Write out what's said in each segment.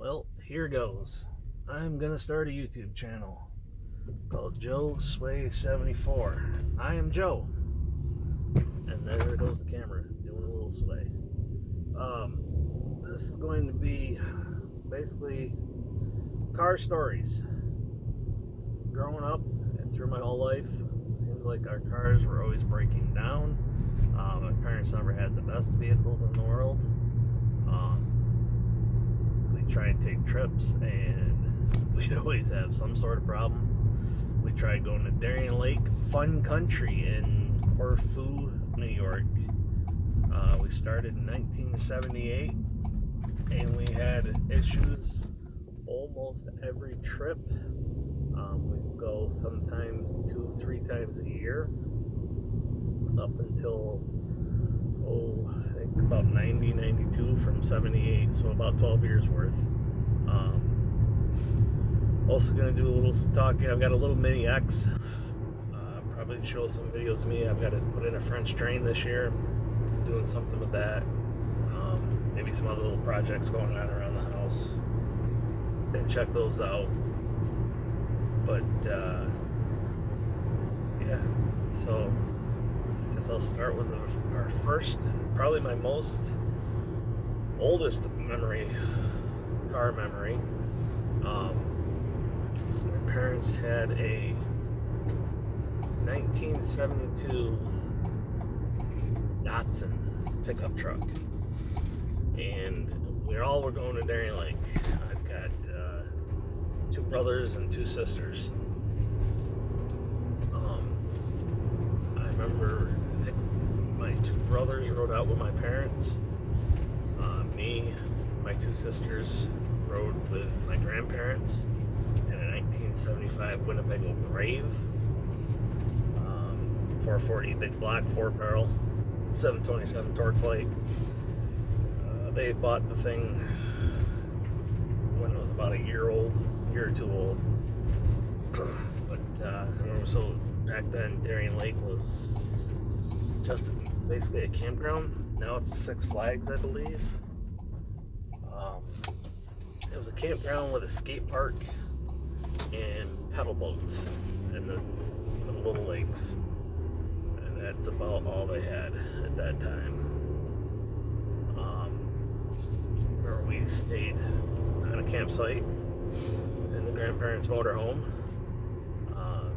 Well, here goes. I'm gonna start a YouTube channel called Joe Sway 74. I am Joe, and there goes the camera doing a little sway. This is going to be basically car stories. Growing up and through my whole life, it seems like our cars were always breaking down. My parents never had the best vehicles in the world. We'd try and take trips, and we'd always have some sort of problem. We tried going to Darien Lake, fun country in Corfu, New York. We started in 1978, and we had issues almost every trip. We'd go sometimes 2-3 times a year up until I think about 92 from 78, so about 12 years worth. Also gonna do a little talking. I've got a little mini X. Probably show some videos of me. I've got to put in a French drain this year, doing something with that. Maybe some other little projects going on around the house, and check those out. But yeah, so I guess I'll start with our first, probably my most oldest memory, car memory. My parents had a 1972 Datsun pickup truck, and we all were going to Darien Lake. I've got 2 brothers and 2 sisters. I remember, I think my 2 brothers rode out with my parents. Me, my 2 sisters rode with my grandparents in a 1975 Winnebago Brave, 440 big block 4-barrel, 727 torque plate. They bought the thing when it was about a year or 2 old. But I remember, so back then Darien Lake was just basically a campground. Now it's a Six Flags, I believe. It was a campground with a skate park and pedal boats and the little lakes, and that's about all they had at that time. Where we stayed on a campsite in the grandparents' motorhome.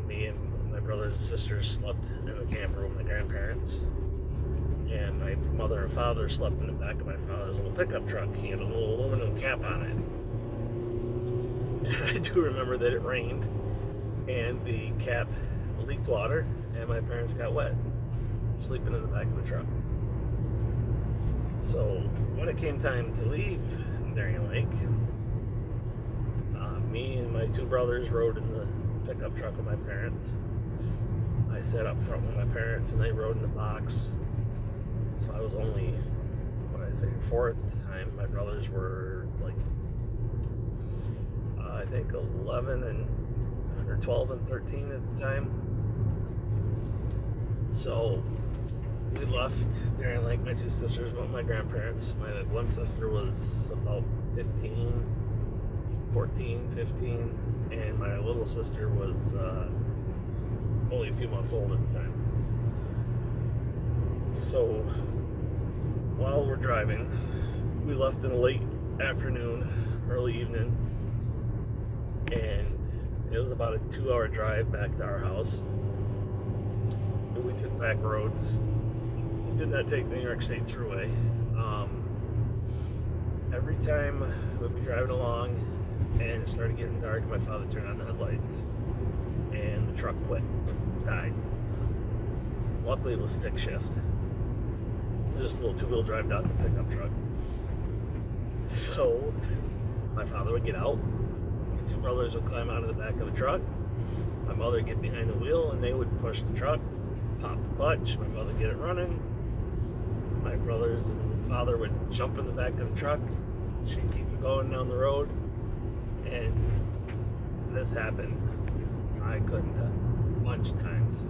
Me and my brothers and sisters slept in the camper with my grandparents, and my mother and father slept in the back of my father's little pickup truck. He had a little aluminum cap on it. And I do remember that it rained, and the cap leaked water, and my parents got wet sleeping in the back of the truck. So when it came time to leave Darien Lake, me and my 2 brothers rode in the pickup truck with my parents. I sat up front with my parents, and they rode in the box. So I was only, I think, 4 at the time. My brothers were like, I think 11 or 12 and 13 at the time. So we left Darien Lake. My 2 sisters went with my grandparents. My one sister was about 14, 15, and my little sister was only a few months old at the time. So while we're driving, we left in the late afternoon, early evening, and it was about a 2-hour drive back to our house. And we took back roads. We did not take the New York State Thruway. Every time we'd be driving along and it started getting dark, my father turned on the headlights, and the truck quit, died. Luckily it was stick shift. It was just a little 2-wheel drive out the pickup truck. So my father would get out, my 2 brothers would climb out of the back of the truck, my mother would get behind the wheel, and they would push the truck, pop the clutch, my mother would get it running, my brothers and father would jump in the back of the truck, she'd keep it going down the road, and this happened, I couldn't tell, a bunch of times.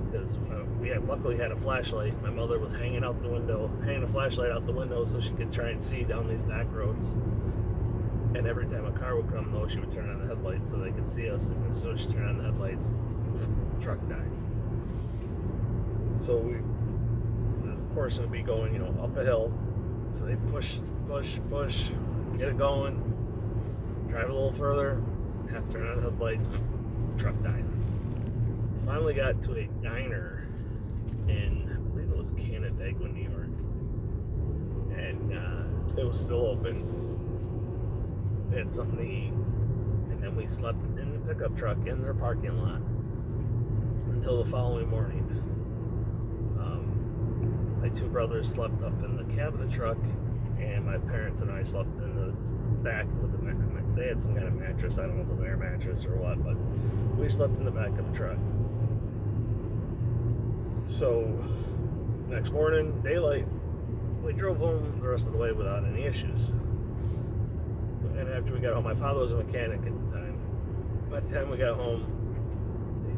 Because we luckily had a flashlight. My mother was hanging a flashlight out the window so she could try and see down these back roads. And every time a car would come, though, she would turn on the headlights so they could see us. And as soon as she turned on the headlights, truck died. So we, of course, it would be going, up a hill. So they push, get it going, drive a little further, have to turn on the headlights, truck died. Finally got to a diner in, I believe it was Canandaigua, New York. And it was still open. We had something to eat, and then we slept in the pickup truck in their parking lot until the following morning. My two brothers slept up in the cab of the truck, and my parents and I slept in the back with the they had some kind of mattress. I don't know if it was an air mattress or what, but we slept in the back of the truck. So next morning, daylight, we drove home the rest of the way without any issues. And after we got home, my father was a mechanic at the time. By the time we got home,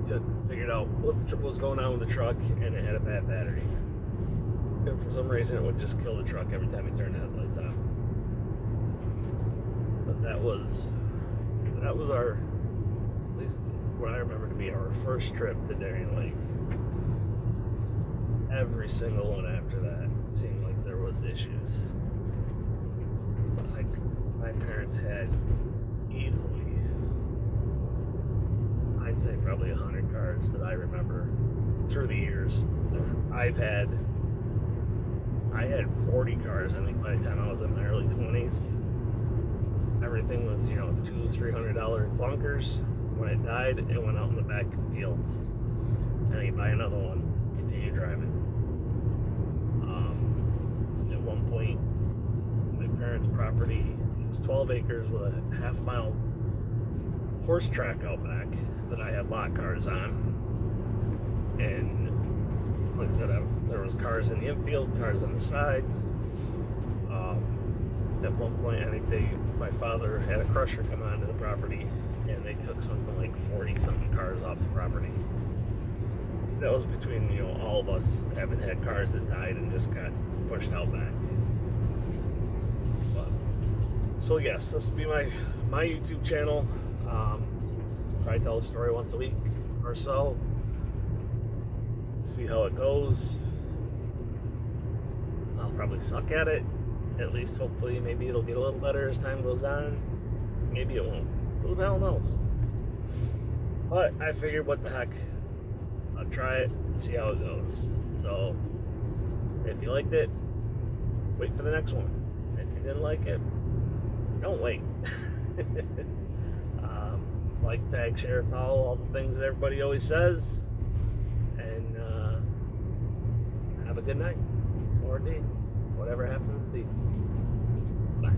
they figured out what was going on with the truck, and it had a bad battery. And for some reason, it would just kill the truck every time we turned the headlights on. But that was our, at least what I remember to be our first trip to Darien Lake. Every single one after that seemed like there was issues. Like, my parents had easily, I'd say probably 100 cars that I remember through the years. I had 40 cars, I think, by the time I was in my early 20s. Everything was, $200-300 clunkers. When it died, it went out in the back fields. And you buy another one, continue driving. At one point, my parents' property, it was 12 acres with a half-mile horse track out back that I had lot cars on. And like I said, there was cars in the infield, cars on the sides. At one point, I think my father had a crusher come onto the property, and they took something like 40-something cars off the property. That was between, all of us having had cars that died and just got pushed out back. But, so yes, this will be my YouTube channel. Try to tell a story once a week or so. See how it goes. I'll probably suck at it. At least, hopefully, maybe it'll get a little better as time goes on. Maybe it won't. Who the hell knows? But I figured, what the heck? I'll try it, see how it goes. So, if you liked it, wait for the next one. If you didn't like it, don't wait. Like, tag, share, follow, all the things that everybody always says. And have a good night. Or a day. Whatever happens to be. Bye.